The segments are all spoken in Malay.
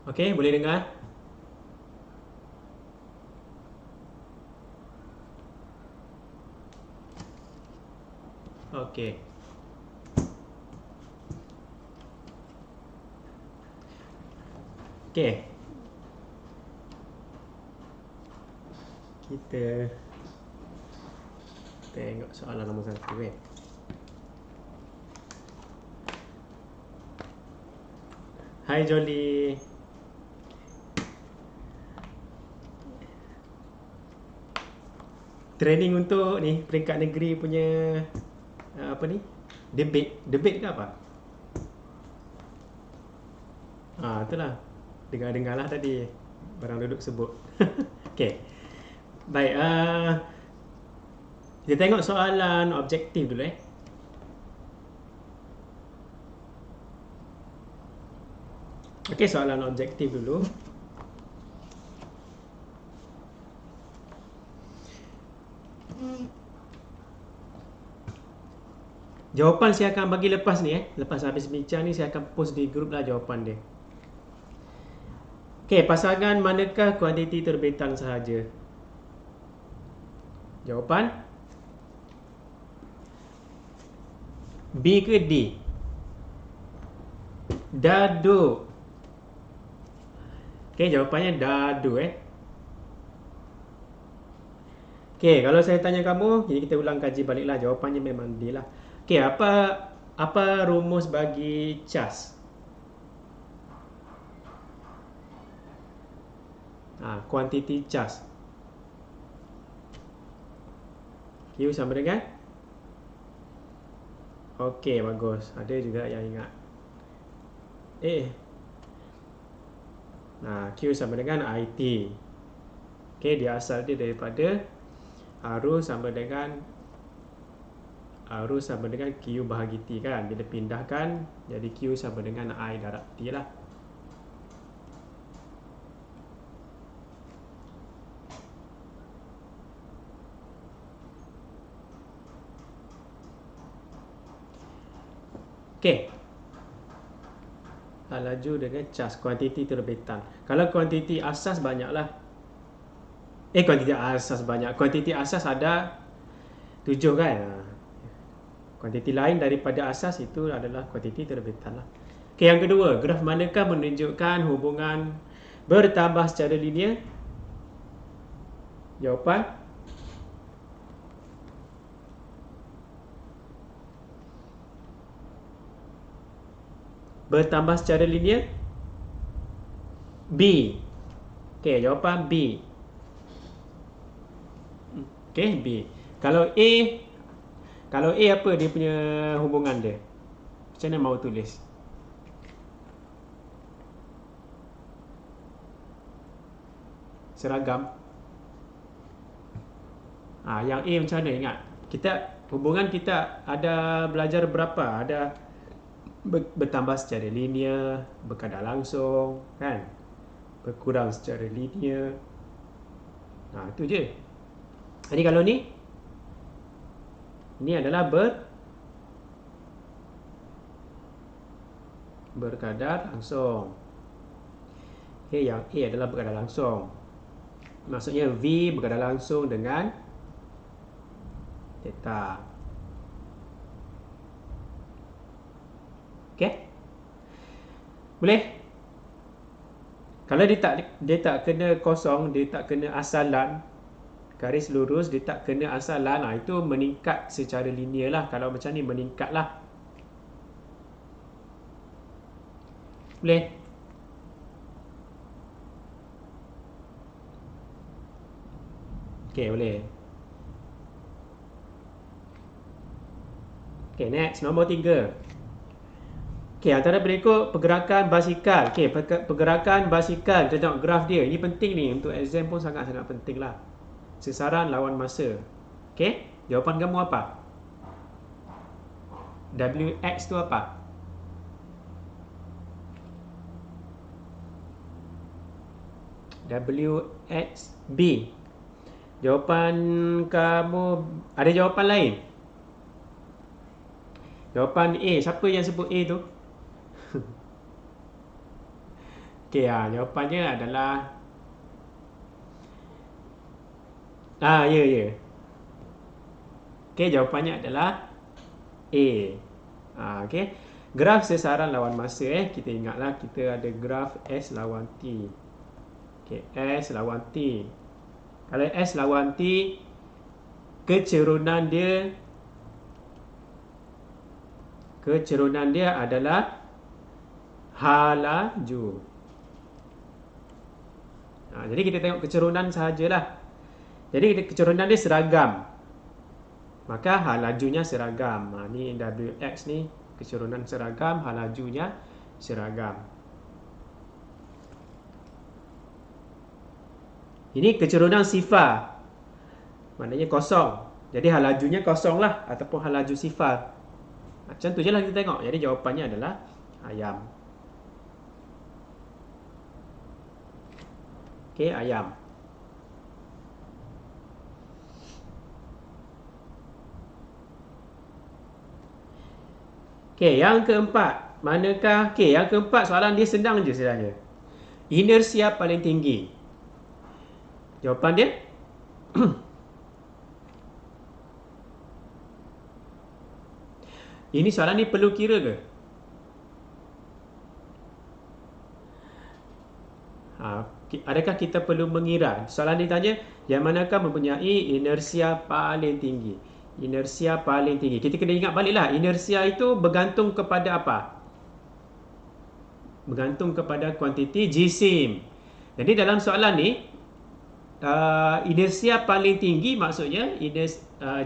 Okey, boleh dengar? Okey. Okey. Kita tengok soalan nombor 1 Hai Jolly. Training untuk ni peringkat negeri punya apa ni? Debate ke apa? Itulah. Dengar-dengarlah tadi barang duduk sebut. Okey. Baik, kita tengok soalan objektif dulu Okey, soalan objektif dulu. Jawapan saya akan bagi lepas ni Lepas habis bincang ni saya akan post di grup lah jawapan dia. Okey, pasangan manakah kuantiti terbitan sahaja? Jawapan B ke D? Dadu. Okey, jawapannya dadu Okey, kalau saya tanya kamu, jadi kita ulang kaji baliklah. Jawapannya memang D lah. Okey, apa rumus bagi cas? Kuantiti cas. Q sama dengan? Okey, bagus. Ada juga yang ingat. Q sama dengan IT. Okey, dia asal dia daripada arus sama dengan Q bahagi T kan. Bila pindahkan jadi Q sama dengan I darab T lah. Okey. Laju dengan cas, kuantiti terbitan. Kalau kuantiti asas banyaklah. Kuantiti asas banyak. Kuantiti asas ada 7 kan. Kuantiti lain daripada asas itu adalah kuantiti terbitan lah. Okey, yang kedua, graf manakah menunjukkan hubungan bertambah secara linear? Jawapan bertambah secara linear B. Okey, jawapan B. Okey, B. Kalau A apa dia punya hubungan dia? Macam mana mau tulis? Seragam. Yang A macam mana ingat? Hubungan kita ada belajar berapa? Ada bertambah secara linear, berkadar langsung, kan? Berkurang secara linear. Itu je. Jadi kalau ni adalah berkadar langsung. Okey, yang A adalah berkadar langsung. Maksudnya V berkadar langsung dengan theta. Okey? Boleh? Kalau dia tak kena kosong, dia tak kena asalan, garis lurus, dia tak kena asalan, itu meningkat secara linear lah. Kalau macam ni meningkat lah. Boleh? Okey, boleh. Okey, next. Nombor 3. Okey, antara berikut pergerakan basikal. Okey, pergerakan basikal. Kita tengok graf dia. Ini penting ni. Untuk exam pun sangat-sangat penting lah. Sesaran lawan masa. Okey, jawapan kamu apa? WX tu apa? WXB. Jawapan kamu ada jawapan lain? Jawapan A. Siapa yang sebut A tu? Okey, jawapannya adalah ya. Okey, jawapannya adalah A. Okey. Graf sesaran lawan masa kita ingatlah kita ada graf S lawan T. Okey, S lawan T. Kalau S lawan T, kecerunan dia adalah halaju. Jadi kita tengok kecerunan sahajalah. Jadi kecerunan dia seragam, maka halajunya seragam. Ni WX ni kecerunan seragam, halajunya seragam. Ini kecerunan sifar, maknanya kosong. Jadi halajunya kosong lah, ataupun halaju sifar. Macam tu je lah kita tengok. Jadi jawapannya adalah ayam. Okey, ayam. Okey, yang keempat. Manakah? Okey, yang keempat soalan dia senang je sebenarnya. Inersia paling tinggi. Jawapan dia ini soalan ni perlu kira ke? Adakah kita perlu mengira? Soalan ni tanya, yang manakah mempunyai inersia paling tinggi? Inersia paling tinggi. Kita kena ingat baliklah, inersia itu bergantung kepada apa? Bergantung kepada kuantiti jisim. Jadi dalam soalan ni, inersia paling tinggi maksudnya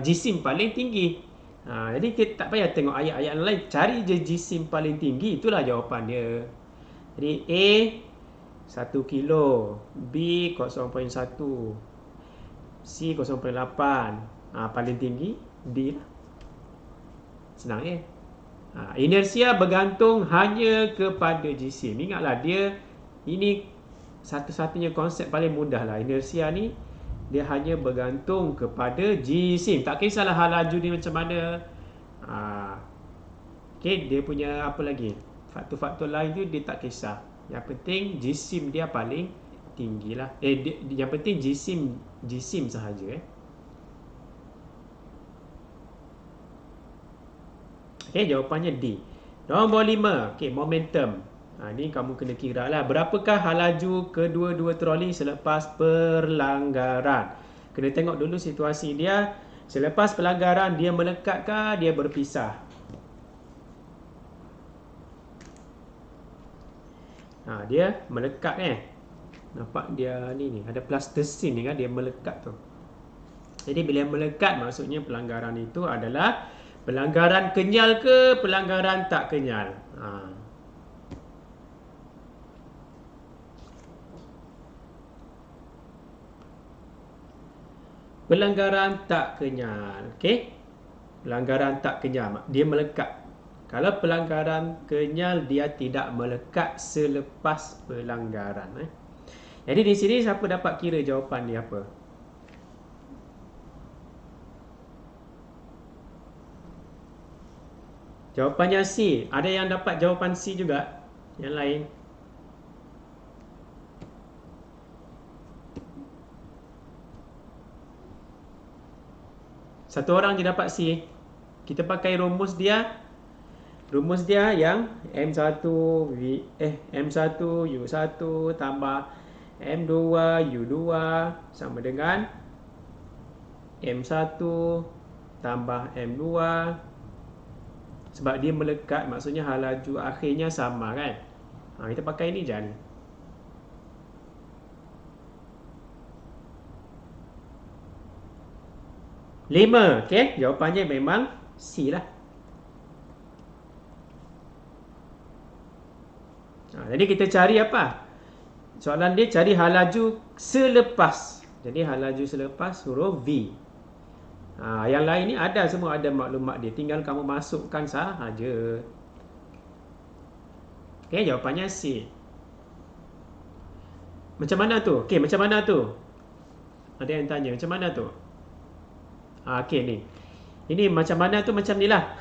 jisim paling tinggi. Jadi kita tak payah tengok ayat-ayat lain, cari je jisim paling tinggi, itulah jawapan dia. Jadi A 1 kilo, B 0.1, C 0.8. Paling tinggi D lah. Senang inersia bergantung hanya kepada jisim. Ingatlah, dia ini satu-satunya konsep paling mudah lah. Inersia ni dia hanya bergantung kepada jisim. Tak kisahlah halaju ni macam mana. Okay, dia punya apa lagi, faktor-faktor lain tu dia tak kisah. Yang penting jisim dia paling tinggi lah. Yang penting jisim sahaja. Okay, jawapannya D. Nombor 5. Okay, momentum. Ni kamu kena kira lah. Berapakah halaju kedua-dua troli selepas perlanggaran? Kena tengok dulu situasi dia. Selepas pelanggaran, dia melekatkah dia berpisah? Dia melekat Nampak dia ni ada plastisin ni kan, dia melekat tu. Jadi bila melekat, maksudnya pelanggaran itu adalah pelanggaran kenyal ke pelanggaran tak kenyal. Pelanggaran tak kenyal. Okey. Pelanggaran tak kenyal, dia melekat. Kalau pelanggaran kenyal, dia tidak melekat selepas pelanggaran. Jadi di sini siapa dapat kira jawapan dia apa? Jawapannya C. Ada yang dapat jawapan C juga? Yang lain? Satu orang je dapat C. Kita pakai rumus dia. Rumus dia yang M1 U1 tambah M2 U2 sama dengan M1 tambah M2. Sebab dia melekat, maksudnya halaju akhirnya sama kan. Kita pakai ni je ni. Lima. Okay, jawapannya memang C lah. Jadi kita cari apa? Soalan dia cari halaju selepas. Jadi halaju selepas huruf V. Yang lain ni ada, semua ada maklumat dia. Tinggal kamu masukkan sahaja. Okay, jawapannya C. Macam mana tu? Okay, macam mana tu? Ada yang tanya, macam mana tu? Okay ni. Ini macam mana tu macam ni lah.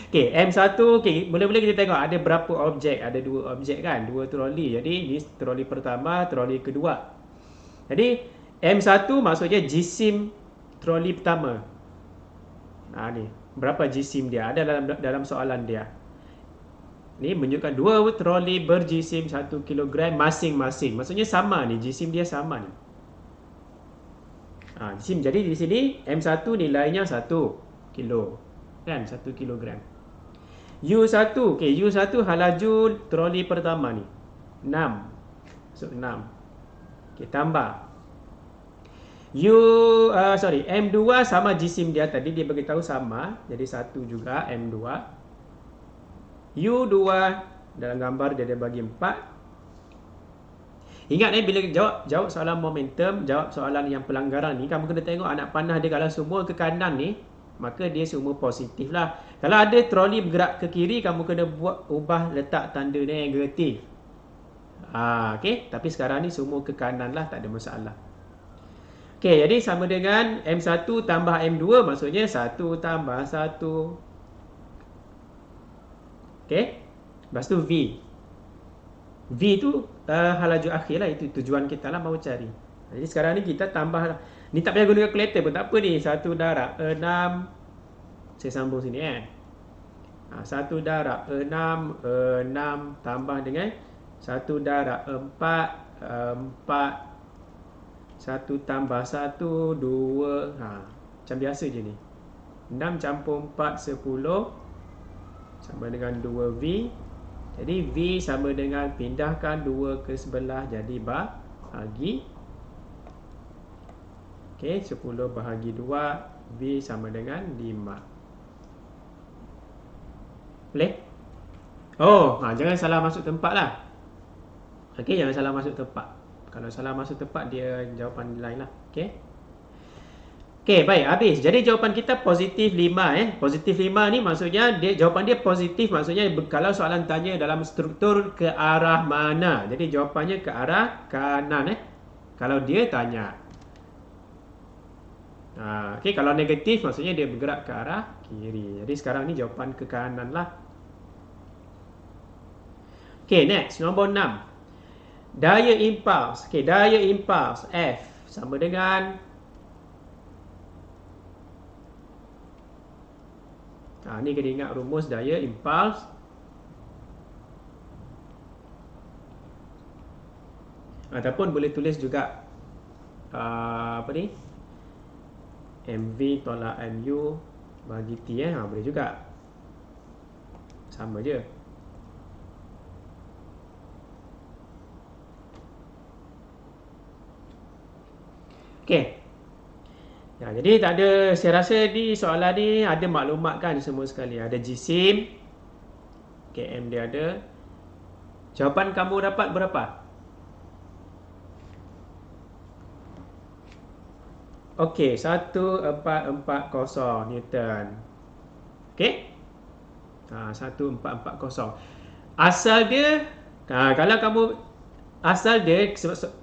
Okey, M1, okey, mula-mula kita tengok ada berapa objek. Ada 2 objek kan, 2 troli. Jadi ni troli pertama, troli kedua. Jadi M1 maksudnya jisim troli pertama. Ni, berapa jisim dia? Ada dalam soalan dia. Ni menunjukkan 2 troli berjisim 1 kilogram masing-masing. Maksudnya sama ni, jisim dia sama ni. Jisim. Jadi di sini M1 nilainya 1 kilo. Kan? 1 kilogram. U1. Okay, U1 halaju troli pertama ni. 6. Maksud 6. Okay, tambah. M2 sama jisim dia tadi. Dia beritahu sama. Jadi 1 juga M2. U2 dalam gambar dia bagi 4. Ingat bila jawab soalan momentum, jawab soalan yang pelanggaran ni, kamu kena tengok anak panah dia. Kalau semua ke kanan ni, maka dia semua positif lah. Kalau ada troli bergerak ke kiri, kamu kena ubah letak tanda negatif. Okay. Tapi sekarang ni semua ke kanan lah, tak ada masalah. Okay, jadi sama dengan M1 tambah M2, maksudnya 1 tambah 1. Okay. Lepas tu V. V tu halaju akhir lah. Itu tujuan kita lah, mau cari. Jadi sekarang ni kita tambah lah. Ni tak payah guna kalkulator pun tak apa ni. 1 darab 6. Saya sambung sini 1 darab 6. 6 tambah dengan 1 darab 4. 4. 1 tambah 1. 2. Macam biasa je ni. 6 campur 4, 10. Sama dengan 2V. Jadi V sama dengan pindahkan 2 ke sebelah, jadi bahagi. Okey, 10 bahagi 2, V sama dengan 5. Boleh? Jangan salah masuk tempat lah. Okey, jangan salah masuk tempat. Kalau salah masuk tempat, dia jawapan lain lah. Okey. Okey, baik, habis. Jadi jawapan kita positif 5. Positif 5 ni maksudnya jawapan dia positif, maksudnya kalau soalan tanya dalam struktur ke arah mana. Jadi jawapannya ke arah kanan. Kalau dia tanya. Okey, kalau negatif maksudnya dia bergerak ke arah kiri. Jadi sekarang ni jawapan ke kanan lah. Okey, next, nombor 6. Daya impuls. Okey, daya impuls F sama dengan ni kena ingat rumus daya impuls. Ataupun boleh tulis juga MV tolak MU bagi T. Boleh juga. Sama je. Okey. Jadi tak ada, saya rasa di soalan ni ada maklumat kan semua sekali. Ada jisim, KM dia ada. Jawapan kamu dapat berapa? Okey, 1440 Newton. Okey? 1440. Asal dia, kalau kamu asal dia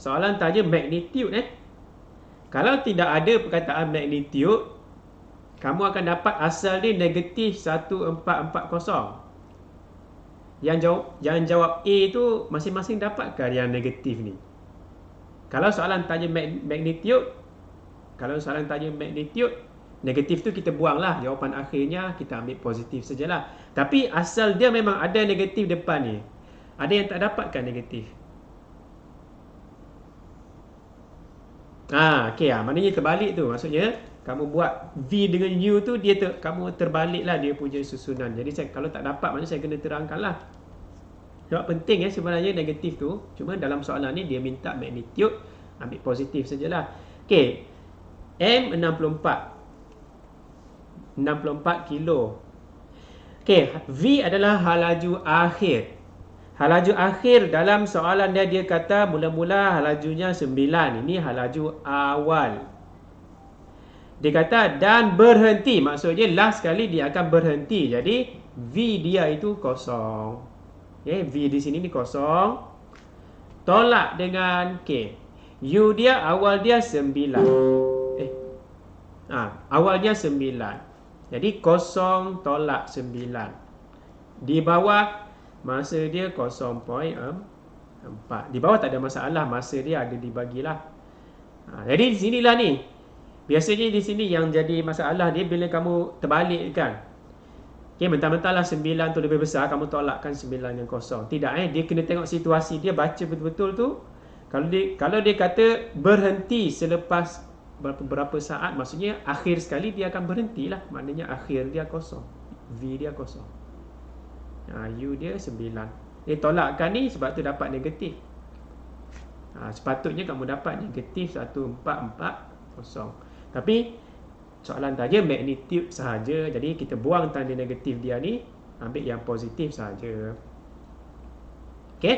soalan tanya magnitude Kalau tidak ada perkataan magnitude, kamu akan dapat asal dia negatif 1440. Yang jawab A tu masing-masing dapatkan yang negatif ni. Kalau soalan tanya magnitude, negatif tu kita buang lah. Jawapan akhirnya kita ambil positif sajalah. Tapi asal dia memang ada negatif depan ni. Ada yang tak dapatkan negatif. Okey, maknanya terbalik tu. Maksudnya kamu buat V dengan U tu, kamu terbalik lah dia punya susunan. Jadi kalau tak dapat, maknanya saya kena terangkan lah. Sebab penting sebenarnya negatif tu. Cuma dalam soalan ni dia minta magnitude, ambil positif sajalah. Okey, M64 kilo. Okey, V adalah halaju akhir. Halaju akhir dalam soalan dia kata mula-mula halajunya 9. Ini halaju awal. Dia kata dan berhenti. Maksudnya last kali dia akan berhenti. Jadi V dia itu kosong. V di sini ni kosong. Tolak dengan K. U dia awal dia 9. Awalnya 9. Jadi 0 tolak 9. Di bawah masa dia 0.4. Di bawah tak ada masalah, masa dia ada dibagilah. Jadi di sinilah ni. Biasanya di sini yang jadi masalah dia bila kamu terbalik kan. Okay, mentah-mentahlah 9 tu lebih besar, kamu tolakkan 9 yang kosong. Tidak, dia kena tengok situasi dia, baca betul-betul tu. Kalau dia kata berhenti selepas berapa saat, maksudnya akhir sekali dia akan berhenti lah. Maknanya akhir dia kosong, V dia kosong, U dia 9. Tolakkan ni sebab tu dapat negatif. Sepatutnya kamu dapat negatif 1440. Tapi soalan tanya magnitude sahaja, jadi kita buang tanda negatif dia ni, ambil yang positif sahaja. Okey.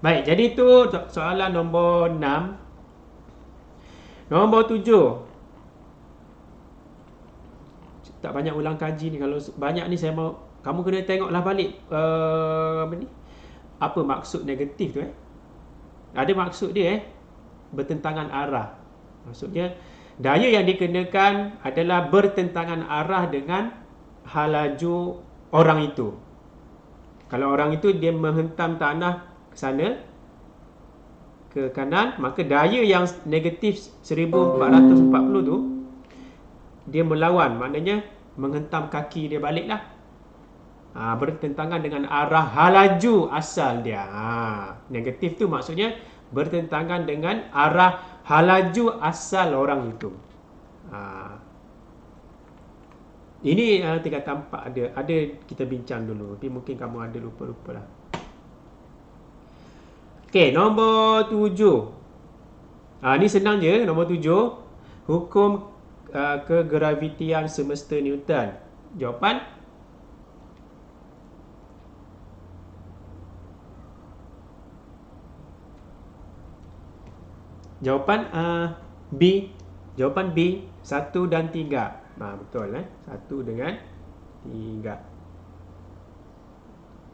Baik, jadi itu soalan nombor 6. Nombor 7. Tak banyak ulang kaji ni. Kalau banyak ni saya mau kamu kena tengoklah balik apa maksud negatif tu. Ada maksud dia bertentangan arah. Maksudnya daya yang dikenakan adalah bertentangan arah dengan halaju orang itu. Kalau orang itu dia menghentam tanah ke sana, ke kanan, maka daya yang negatif 1440 tu dia melawan, maknanya menghentam kaki dia balik lah. Bertentangan dengan arah halaju asal dia. Negatif tu maksudnya bertentangan dengan arah halaju asal orang itu. Ini tingkatan 4 ada kita bincang dulu, tapi mungkin kamu ada lupa-lupa lah. Okey, nombor 7. Ni senang je, nombor 7. Hukum kegravitian semesta Newton. Jawapan B. Jawapan B, 1 dan 3. Betul 1 dengan 3.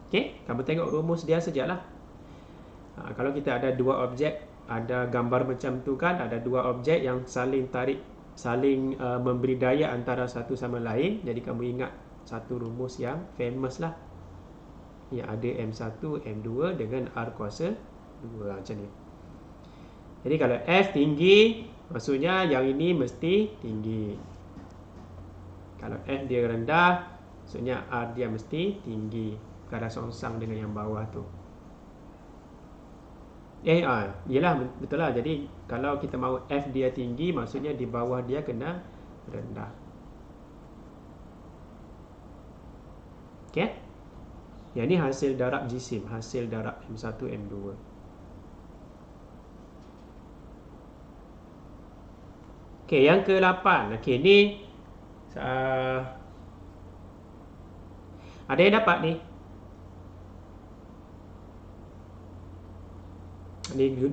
Okey, kamu tengok rumus dia sajalah. Kalau kita ada dua objek, ada gambar macam tu kan, ada dua objek yang saling tarik, saling memberi daya antara satu sama lain. Jadi kamu ingat satu rumus yang famous lah, yang ada M1, M2 dengan R kuasa 2 macam ni. Jadi kalau F tinggi, maksudnya yang ini mesti tinggi. Kalau F dia rendah, maksudnya R dia mesti tinggi. Kadar songsang dengan yang bawah tu. Yelah, betul lah. Jadi kalau kita mahu F dia tinggi, maksudnya di bawah dia kena rendah. Okay? Yang ni hasil darab jisim, hasil darab M1, M2. Okay, yang ke-8. Okay, ni ada yang dapat ni?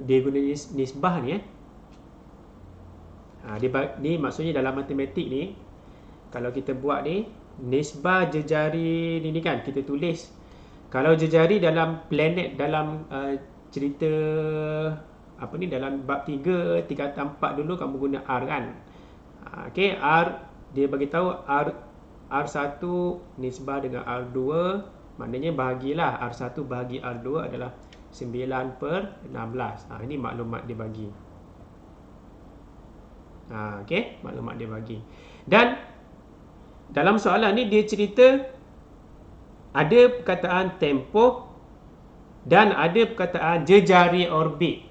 Dia guna nisbah ni ni maksudnya dalam matematik ni, kalau kita buat ni nisbah jejari ni kan, kita tulis. Kalau jejari dalam planet, dalam cerita dalam bab 3 tingkatan 4 dulu kamu guna R kan. Okey, R dia bagi tahu R1 nisbah dengan R2, maknanya bahagilah R1 bahagi R2 adalah 9/16. Ini maklumat dia bagi. Okey, maklumat dia bagi. Dan dalam soalan ni dia cerita ada perkataan tempoh dan ada perkataan jejari orbit.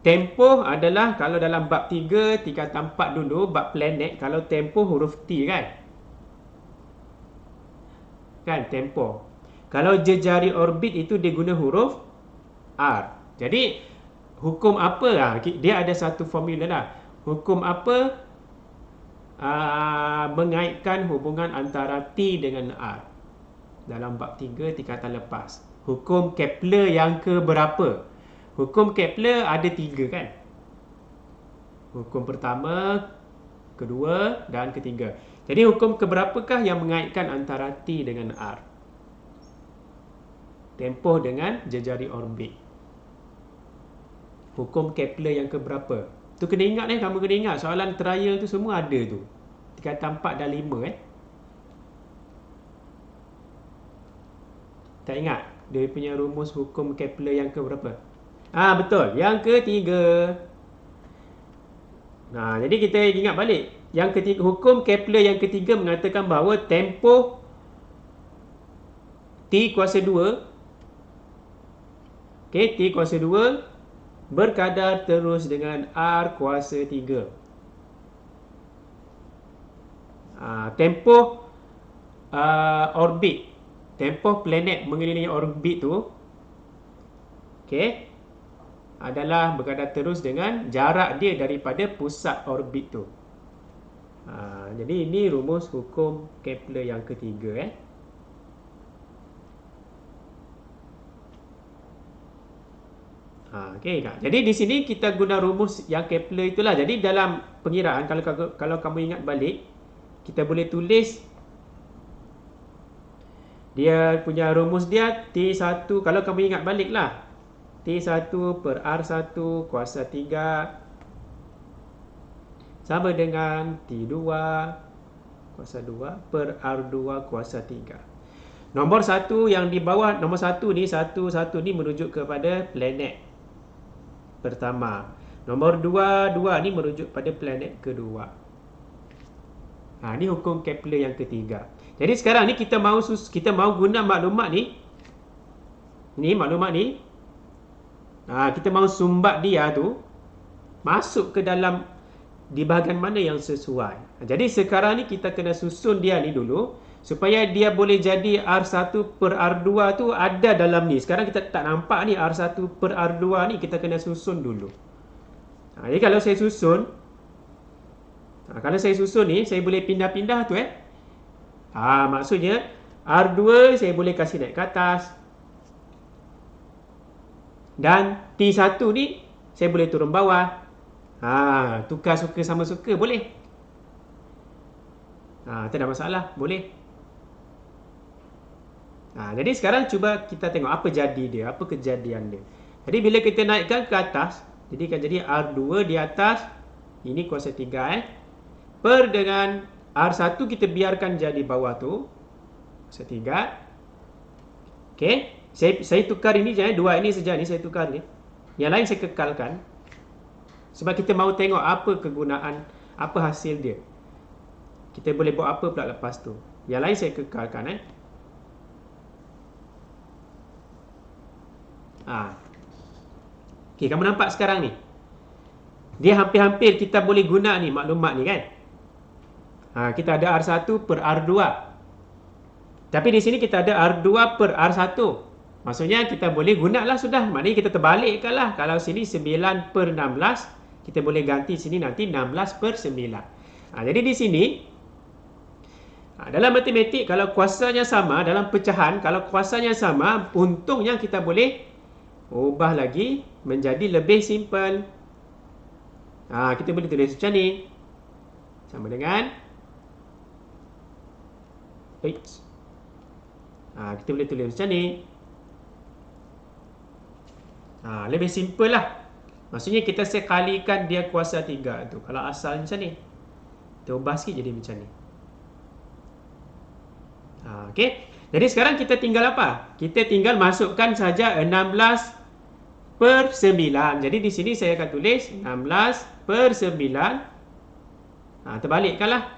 Tempoh adalah kalau dalam bab 3 tingkatan 4 dulu, bab planet, kalau tempoh huruf T kan. Kan tempoh. Kalau jejari orbit itu dia guna huruf R. Jadi hukum apa? Dia ada satu formula lah. Hukum apa mengaitkan hubungan antara T dengan R dalam bab 3 tingkatan lepas. Hukum Kepler yang ke berapa? Hukum Kepler ada 3 kan? Hukum pertama, kedua dan ketiga. Jadi hukum keberapakah yang mengaitkan antara T dengan R? Tempoh dengan jejari orbit. Hukum Kepler yang keberapa? Tu kena ingat kamu kena ingat. Soalan trial tu semua ada tu. kata 4 dan 5 Tak ingat dia punya rumus hukum Kepler yang ke berapa? Betul, yang ketiga. Jadi kita ingat balik. Yang ketiga, hukum Kepler yang ketiga mengatakan bahawa tempoh T kuasa 2 T kuasa 2 berkadar terus dengan R kuasa 3. Tempoh orbit, tempoh planet mengelilingi orbit tu adalah berkadar terus dengan jarak dia daripada pusat orbit tu. Jadi ini rumus hukum Kepler yang ketiga. Jadi di sini kita guna rumus yang Kepler itulah. Jadi dalam pengiraan, kalau kamu ingat balik, kita boleh tulis dia punya rumus dia T1, kalau kamu ingat balik lah, T1 per R1 kuasa 3 sama dengan T2 kuasa 2 per R2 kuasa 3. Nombor 1 yang di bawah, nombor 1 ni, 1 ni merujuk kepada planet pertama. Nombor 2 ni merujuk pada planet kedua. Ni hukum Kepler yang ketiga. Jadi sekarang ni kita mau guna maklumat ni. Maklumat ni. Kita mau sumbat dia tu masuk ke dalam di bahagian mana yang sesuai. Jadi sekarang ni kita kena susun dia ni dulu supaya dia boleh jadi R1 per R2 tu ada dalam ni. Sekarang kita tak nampak ni R1 per R2 ni, kita kena susun dulu. Jadi kalau saya susun ni, saya boleh pindah-pindah tu maksudnya R2 saya boleh kasih naik ke atas. Dan T1 ni saya boleh turun bawah. Tukar suka sama suka boleh. Tak ada masalah, boleh. Jadi sekarang cuba kita tengok apa jadi dia, apa kejadian dia. Jadi bila kita naikkan ke atas, jadi kan jadi R2 di atas, ini kuasa 3 per dengan R1 kita biarkan jadi bawah tu, kuasa 3. Saya tukar ini je, dua ini saja ni saya tukar ni. Yang lain saya kekalkan. Sebab kita mahu tengok apa kegunaan, apa hasil dia. Kita boleh buat apa pula lepas tu. Yang lain saya kekalkan kamu nampak sekarang ni. Dia hampir-hampir kita boleh guna ni maklumat ni kan. Kita ada R1 per R2. Tapi di sini kita ada R2 per R1. Maksudnya kita boleh gunalah sudah. Maknanya kita terbalikkan lah. Kalau sini 9 per 16, kita boleh ganti sini nanti 16 per 9. Jadi di sini, dalam matematik kalau kuasanya sama, dalam pecahan, kalau kuasanya sama, untungnya kita boleh ubah lagi menjadi lebih simple. Kita boleh tulis macam ni. Sama dengan kita boleh tulis macam ni. Lebih simple lah. Maksudnya kita sekalikan dia kuasa 3 tu. Kalau asal macam ni, kita ubah sikit jadi macam ni. Jadi sekarang kita tinggal apa? Kita tinggal masukkan saja 16 per 9. Jadi di sini saya akan tulis 16 per 9. Terbalikkanlah.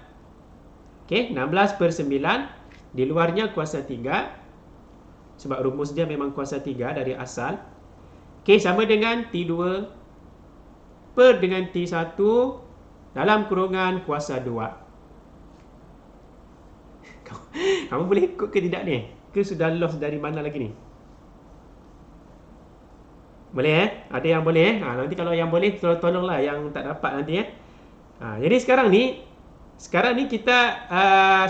16 per 9. Di luarnya kuasa 3. Sebab rumus dia memang kuasa 3 dari asal. Sama dengan T2 per dengan T1 dalam kurungan kuasa 2. Kamu boleh ikut ke tidak ni? Ke sudah lost dari mana lagi ni? Boleh Ada yang boleh nanti kalau yang boleh tolonglah yang tak dapat nanti Jadi sekarang ni kita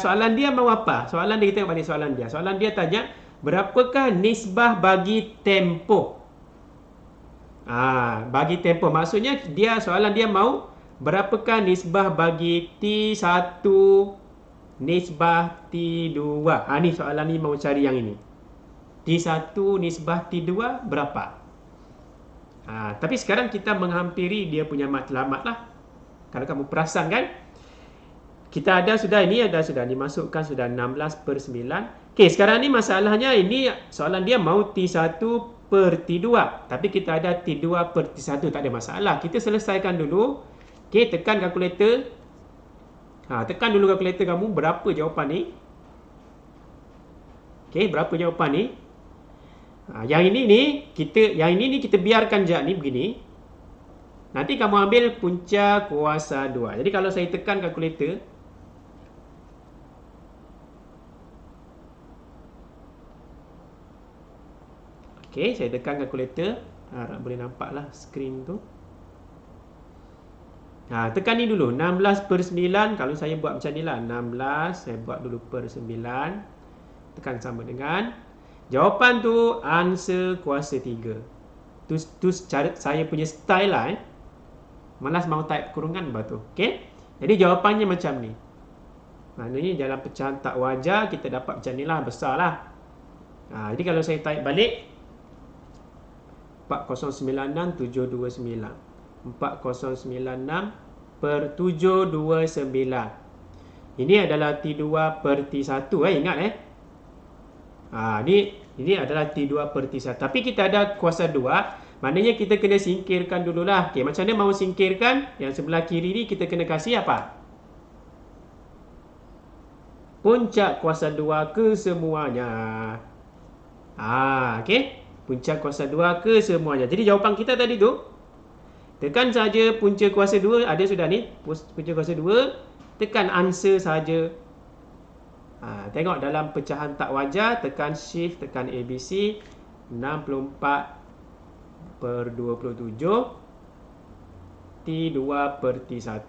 soalan dia mau apa? Soalan dia, kita tengok balik soalan dia. Soalan dia tanya berapakah nisbah bagi tempoh? Bagi tempoh maksudnya soalan dia mau berapakah nisbah bagi T1 nisbah T2. Ni soalan ni mau cari yang ini. T1 nisbah T2 berapa? Tapi sekarang kita menghampiri dia punya matlamat lah. Kalau kamu perasan kan, kita ada sudah, ini ada sudah dimasukkan sudah 16/9. Okey, sekarang ni masalahnya ini soalan dia mau T1 per T2. Tapi kita ada T2 per T1, tak ada masalah. Kita selesaikan dulu. Okey, tekan kalkulator. Tekan dulu kalkulator kamu, berapa jawapan ni? Okey, berapa jawapan ni? Yang ini ni kita biarkan je ni begini. Nanti kamu ambil punca kuasa 2. Jadi kalau saya tekan kalkulator, okey, saya tekan kalkulator. Harap boleh nampak lah skrin tu. Tekan ni dulu, 16/9. Kalau saya buat macam ni lah, 16, saya buat dulu per 9. Tekan sama dengan. Jawapan tu answer kuasa 3. Tu cara saya punya style lah. Malas mau type kurungan batu. Okey. Jadi jawapannya macam ni. Maknanya dalam pecahan tak wajar kita dapat macam ni lah, besar lah. Jadi kalau saya type balik, 4096729. 4096 per 729. Ini adalah T2 per T1. Ingat Ini adalah T2 per T1. Tapi kita ada kuasa 2. Maknanya kita kena singkirkan dululah. Okey, macam mana mau singkirkan? Yang sebelah kiri ni kita kena kasih apa? Puncak kuasa 2 ke semuanya. Okey. Puncak kuasa 2 ke semuanya. Jadi jawapan kita tadi tu, tekan saja punca kuasa 2, ada sudah ni. Punca kuasa 2, tekan answer saja. Tengok dalam pecahan tak wajar, tekan shift, tekan ABC, 64 per 27, T2 per T1.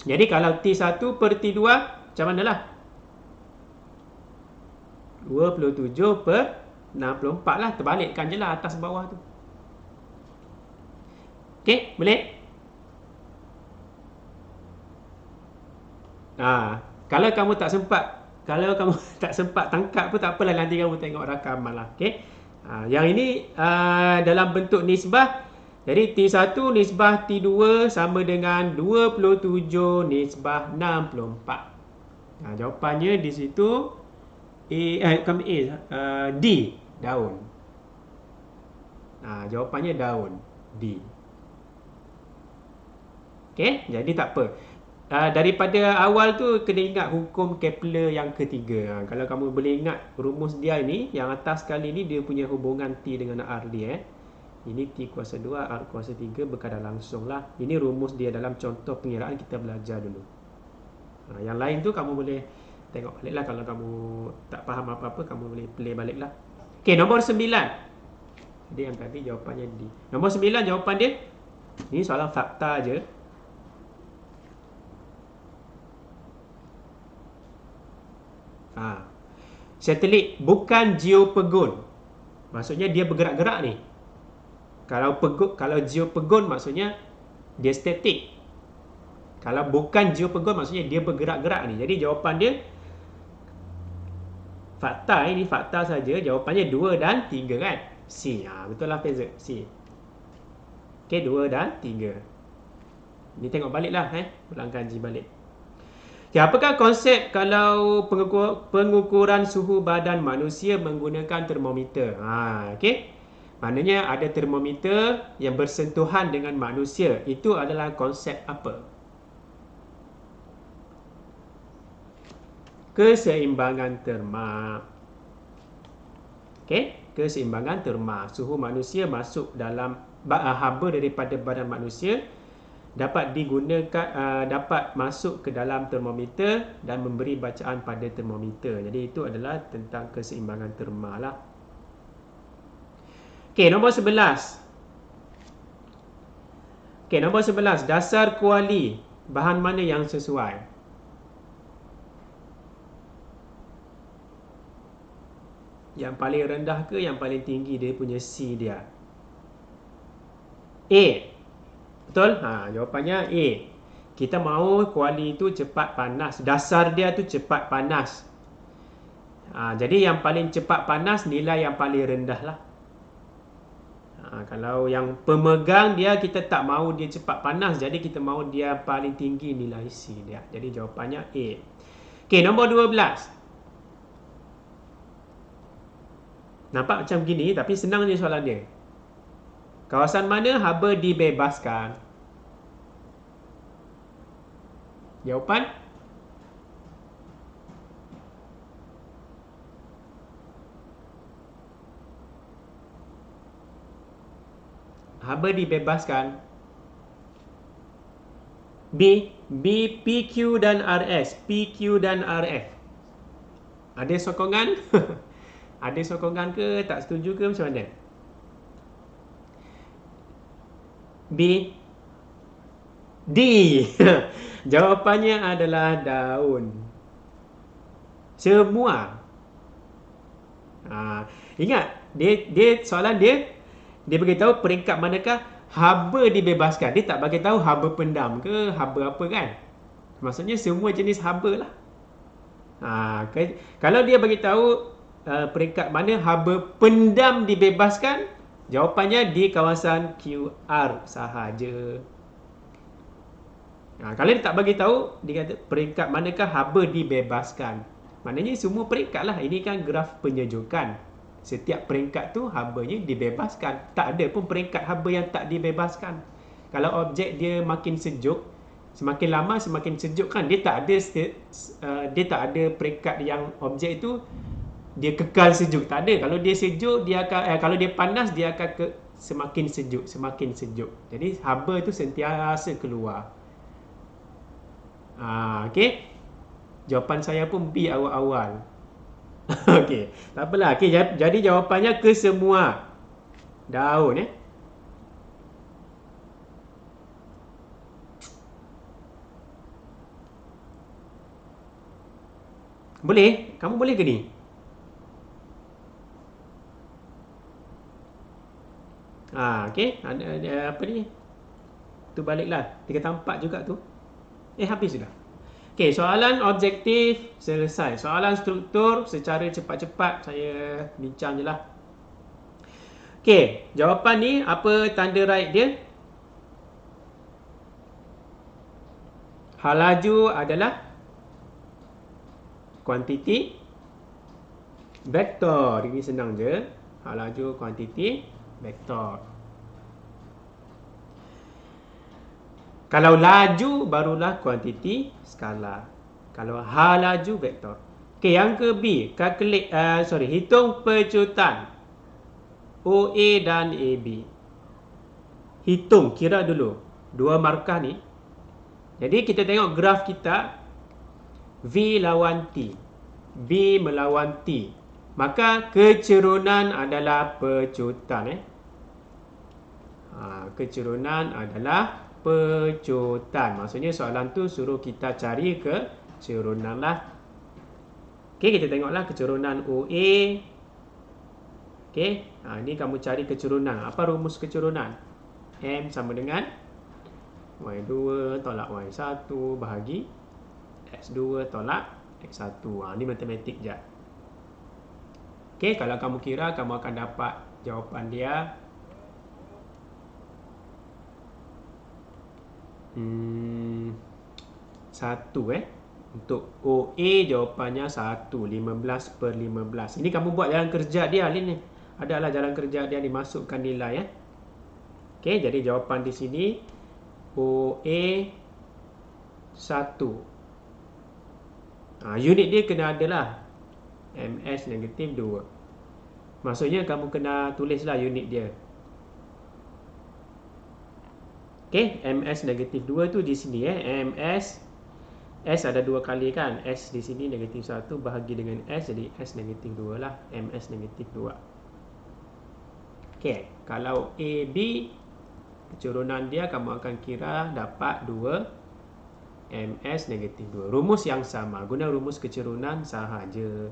Jadi kalau T1 per T2, macam mana lah? 27 per 64 lah, terbalikkan je lah atas bawah tu. Okey, boleh? Kalau kamu tak sempat tangkap pun tak apalah, nanti kamu tengok rakaman lah. Okey. Yang ini dalam bentuk nisbah. Jadi T1 nisbah T2 sama dengan 27 nisbah 64. Jawapannya di situ D, daun. Jawapannya daun, D. Okey, jadi tak apa. Daripada awal tu kena ingat hukum Kepler yang ketiga. Kalau kamu boleh ingat rumus dia ini, yang atas kali ni dia punya hubungan T dengan R dia. Ini T kuasa 2, R kuasa 3 berkadar langsung lah. Ini rumus dia dalam contoh pengiraan kita belajar dulu. Yang lain tu kamu boleh tengok balik lah. Kalau kamu tak faham apa-apa, kamu boleh play balik lah. Okey, nombor 9. Jadi yang tadi jawapannya D. Nombor 9 jawapan dia, ni soalan fakta je. Satelit bukan geopegon. Maksudnya dia bergerak-gerak ni. Kalau geopegon maksudnya dia statik. Kalau bukan geopegon maksudnya dia bergerak-gerak ni. Jadi jawapan dia fakta, ini fakta saja. Jawapannya 2 dan 3 kan? C. Betul lah Faiza, C. Okey, 2 dan 3. Ni tengok balik lah, ulang kaji balik. Okay, apakah konsep kalau pengukuran suhu badan manusia menggunakan termometer? Okey. Maknanya ada termometer yang bersentuhan dengan manusia. Itu adalah konsep apa? Keseimbangan terma. Okey, keseimbangan terma. Suhu manusia masuk dalam haba daripada badan manusia, dapat digunakan, dapat masuk ke dalam termometer dan memberi bacaan pada termometer. Jadi itu adalah tentang keseimbangan terma lah. Okey, nombor 11. Okey, nombor 11. Dasar kuali. Bahan mana yang sesuai? Yang paling rendah ke yang paling tinggi dia punya C dia? A. Betul? Jawapannya A. Kita mahu kuali itu cepat panas. Dasar dia tu cepat panas. Jadi yang paling cepat panas nilai yang paling rendah lah. Kalau yang pemegang dia, kita tak mahu dia cepat panas, jadi kita mahu dia paling tinggi nilai C dia. Jadi jawapannya A. Okey, nombor 12. Nampak macam gini, tapi senang je soalan dia. Kawasan mana haba dibebaskan? Jawapan? Haba dibebaskan. B, PQ dan RS. PQ dan RF. Ada sokongan? Ada sokongan ke? Tak setuju ke? Macam mana? B, D. Jawapannya adalah daun. Semua. Ingat, dia soalan dia beritahu peringkat manakah haba dibebaskan. Dia tak bagi tahu haba pendam ke haba apa kan. Maksudnya semua jenis haba lah. Kalau dia bagi tahu peringkat mana haba pendam dibebaskan, jawapannya di kawasan QR sahaja. Kalau dia tak bagi tahu, dia kata peringkat manakah haba dibebaskan. Maknanya semua peringkat lah. Ini kan graf penyejukan. Setiap peringkat tu habanya dibebaskan. Tak ada pun peringkat haba yang tak dibebaskan. Kalau objek dia makin sejuk, semakin lama semakin sejuk kan. Dia tak ada peringkat yang objek itu dia kekal sejuk. Tak ada. Kalau dia sejuk, dia akan kalau dia panas, dia akan semakin sejuk, semakin sejuk. Jadi haba itu sentiasa keluar. Okey. Jawapan saya pun B awal-awal. Okey, tak apalah. Okey, jadi jawapannya ke semua daun Boleh? Kamu boleh ke ni? Okey. Ada apa ni? Tu baliklah. 3 4 juga tu. Habis sudah. Okey, soalan objektif selesai. Soalan struktur secara cepat-cepat saya bincang je lah. Okey, jawapan ni apa tanda right dia? Hal laju adalah kuantiti vektor. Ini senang je. Hal laju kuantiti vektor. Kalau laju barulah kuantiti skala. Kalau hal laju vektor. Okey, yang ke B, hitung pecutan OA dan AB. Hitung, kira dulu dua markah ni. Jadi kita tengok graf kita, V lawan T, B melawan T. Maka kecerunan adalah pecutan. Kecerunan adalah pecutan. Maksudnya soalan tu suruh kita cari kecerunan lah. Okey, kita tengoklah kecerunan OA. Okey, ini kamu cari kecerunan. Apa rumus kecerunan? M sama dengan Y2 tolak Y1 bahagi X2 tolak X1. Ini matematik je. Okey, kalau kamu kira, kamu akan dapat jawapan dia 1 Untuk OA jawapannya 1, 15/15. Ini kamu buat jalan kerja dia ni. Adalah jalan kerja dia dimasukkan nilai Okey, jadi jawapan di sini OA 1. Unit dia kena adalah MS negatif 2. Maksudnya kamu kena tulislah unit dia. Okey, MS negatif 2 tu di sini MS S ada 2 kali kan. S di sini negatif 1 bahagi dengan S, jadi S negatif 2 lah. MS negatif 2. Okey, kalau AB kecerunan dia kamu akan kira dapat 2 MS negatif 2. Rumus yang sama, guna rumus kecerunan sahaja.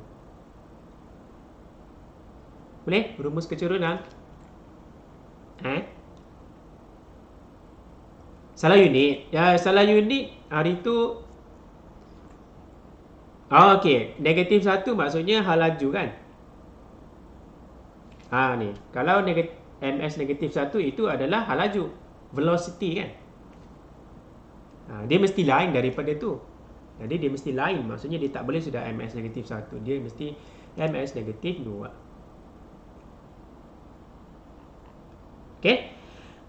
Boleh? Rumus kecerunan? Salah unit. Salah unit hari tu. Okey, negatif 1 maksudnya hal laju kan? Ni. Kalau ms negatif 1 itu adalah hal laju, velocity kan. Dia mesti lain daripada tu. Jadi dia mesti lain, maksudnya dia tak boleh sudah ms negatif 1, dia mesti ms negatif 2. Okey.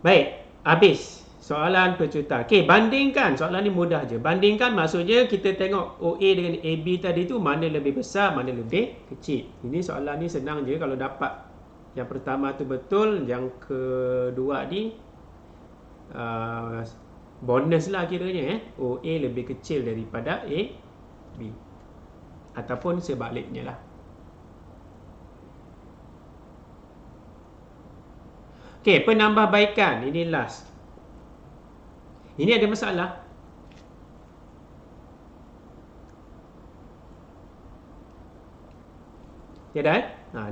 Baik, habis soalan pecutan. Okey, bandingkan. Soalan ni mudah je. Bandingkan maksudnya kita tengok OA dengan AB tadi tu mana lebih besar, mana lebih kecil. Ini soalan ni senang je kalau dapat yang pertama tu betul, yang kedua ni bonus lah kiranya. OA lebih kecil daripada AB. Ataupun sebaliknya lah. Okey, penambahbaikan. Ini last. Ini ada masalah. Tiada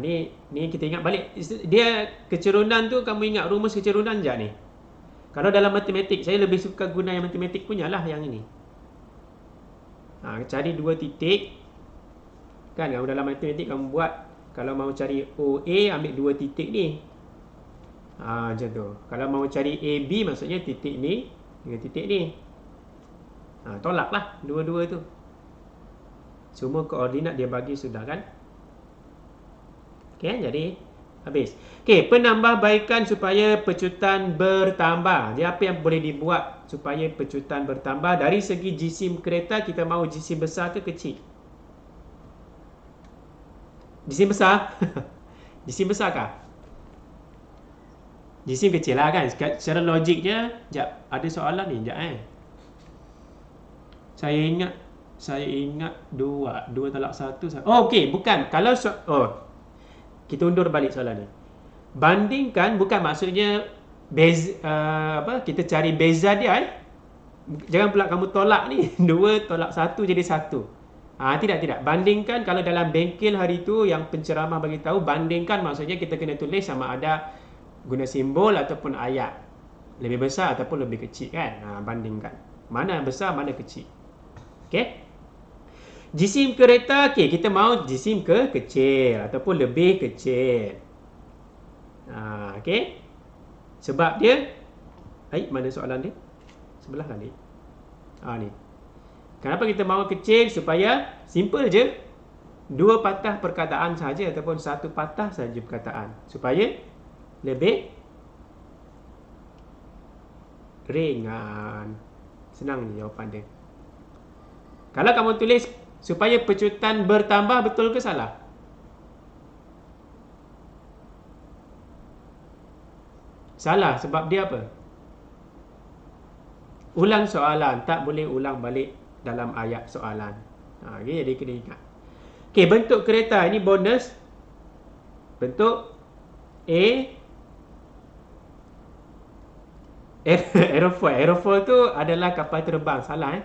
ni kita ingat balik. Dia kecerunan tu, kamu ingat rumus kecerunan je ni. Kalau dalam matematik, saya lebih suka guna yang matematik punya lah yang ini. Cari 2 titik. Kan kalau dalam matematik kamu buat, kalau mau cari OA ambil 2 titik ni. Macam tu. Kalau mau cari AB maksudnya titik ni dengan titik ni. Tolaklah dua-dua tu. Semua koordinat dia bagi sudah kan. Okey, jadi habis. Okey, penambahbaikan supaya pecutan bertambah. Dia apa yang boleh dibuat supaya pecutan bertambah? Dari segi jisim kereta, kita mahu jisim besar ke kecil? Jisim besar? Jisim besar kah? Jisim kecil lah kan. Secara logiknya, sekejap, ada soalan ni, sekejap Saya ingat 2 tolak 1. Okey, bukan. Kalau kita undur balik soalan ni. Bandingkan bukan maksudnya kita cari beza dia. Jangan pula kamu tolak ni. 2 tolak 1 jadi 1. Tidak. Bandingkan kalau dalam bengkel hari tu yang penceramah bagi tahu, bandingkan maksudnya kita kena tulis sama ada guna simbol ataupun ayat. Lebih besar ataupun lebih kecil kan. Bandingkan. Mana besar, mana kecil. Okey. Jisim kereta, okey, kita mahu jisim kecil ataupun lebih kecil. Okey. Sebab dia mana soalan dia? Sebelah kali. Ni. Kenapa kita mahu kecil? Supaya simple je. 2 patah perkataan saja ataupun 1 patah saja perkataan. Supaya lebih ringan. Senang je jawapan dia. Kalau kamu tulis supaya pecutan bertambah, betul ke salah? Salah sebab dia apa? Ulang soalan, tak boleh ulang balik dalam ayat soalan. Okay, jadi kena ingat. Okey, bentuk kereta ini bonus. Bentuk aerofoil. Aerofoil tu adalah kapal terbang. Salah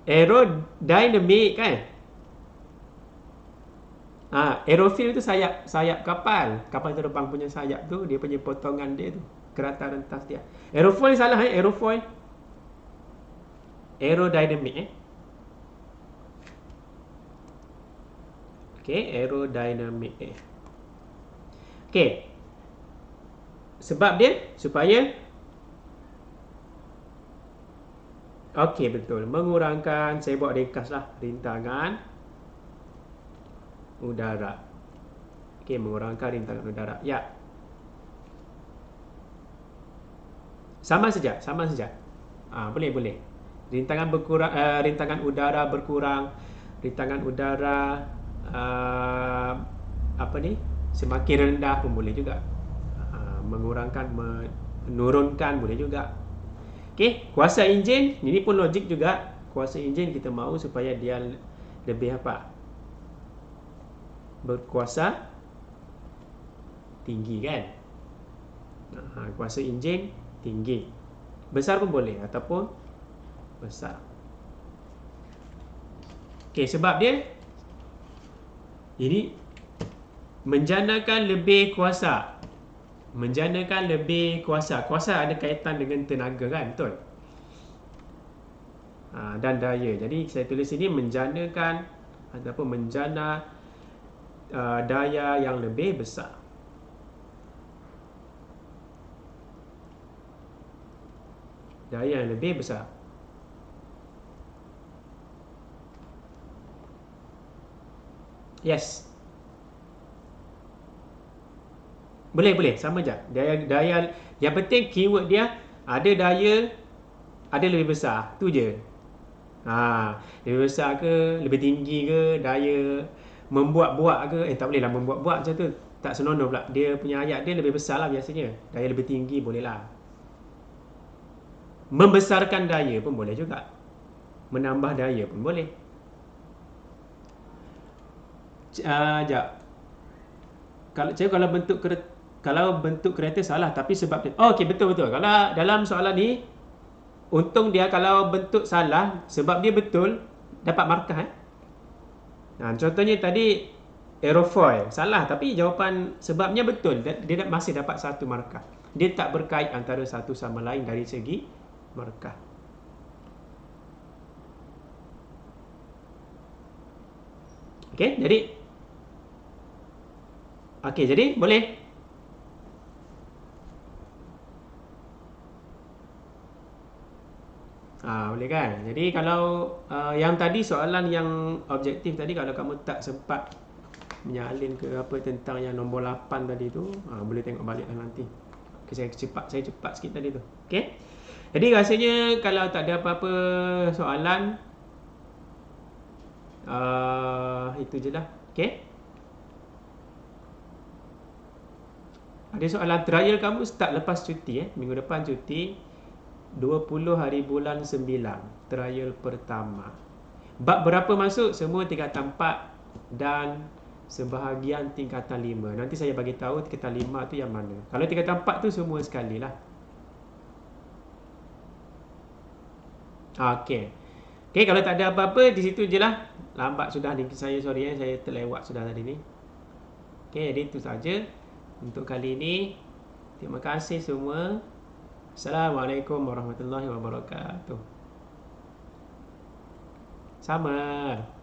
aerodynamic kan. Aerofoil tu sayap kapal terbang punya sayap tu, dia punya potongan dia tu, kerata rentas dia. Aerofoil salah aerofoil. Aerodynamic Okey, aerodynamic Okey. Sebab dia supaya okey, betul. Mengurangkan, saya buat ringkaslah, rintangan udara. Okey, mengurangkan rintangan udara. Ya. Sama saja. Boleh. Rintangan berkurang, rintangan udara berkurang, rintangan udara semakin rendah pun boleh juga. Mengurangkan, menurunkan boleh juga. Okey, kuasa enjin, ini pun logik juga. Kuasa enjin kita mahu supaya dia lebih berkuasa tinggi kan. Kuasa enjin tinggi. Besar pun boleh ataupun besar. Okey, sebab dia ini menjanakan lebih kuasa. Kuasa ada kaitan dengan tenaga kan, betul? Dan daya. Jadi saya tulis ini menjanakan ataupun menjana daya yang lebih besar. Daya yang lebih besar. Yes. Boleh, sama je. Daya yang penting keyword dia ada daya, ada lebih besar. Tu je. Lebih besar ke, lebih tinggi ke, daya membuat-buat ke. Tak boleh lah membuat-buat macam tu. Tak senonoh pula. Dia punya ayat dia lebih besar lah biasanya. Daya lebih tinggi boleh lah. Membesarkan daya pun boleh juga. Menambah daya pun boleh. Sekejap. Kalau bentuk kereta salah tapi sebab dia. Okey, betul. Kalau dalam soalan ni, untung dia kalau bentuk salah sebab dia betul, dapat markah. Contohnya tadi aerofoil salah tapi jawapan sebabnya betul, dia masih dapat satu markah. Dia tak berkait antara satu sama lain dari segi markah. Okey, jadi boleh. Boleh kan? Jadi kalau yang tadi soalan yang objektif tadi, kalau kamu tak sempat menyalin ke apa tentang yang nombor 8 tadi tu, boleh tengok balik lah nanti. Okay, saya cepat sikit tadi tu. Okey. Jadi rasanya kalau tak ada apa-apa soalan, itu je lah. Okey. Ada soalan, trial kamu start lepas cuti minggu depan cuti 20 hari bulan 9, trial pertama. Bab berapa masuk? Semua tingkatan 4 dan sebahagian tingkatan 5. Nanti saya bagi tahu tingkatan 5 tu yang mana. Kalau tingkatan 4 tu semua sekali lah. Okey, kalau tak ada apa-apa di situ je lah. Lambat sudah ni saya, sorry saya terlewat sudah tadi ni. Okey, jadi itu saja untuk kali ini. Terima kasih semua. Assalamualaikum warahmatullahi wabarakatuh. Sama.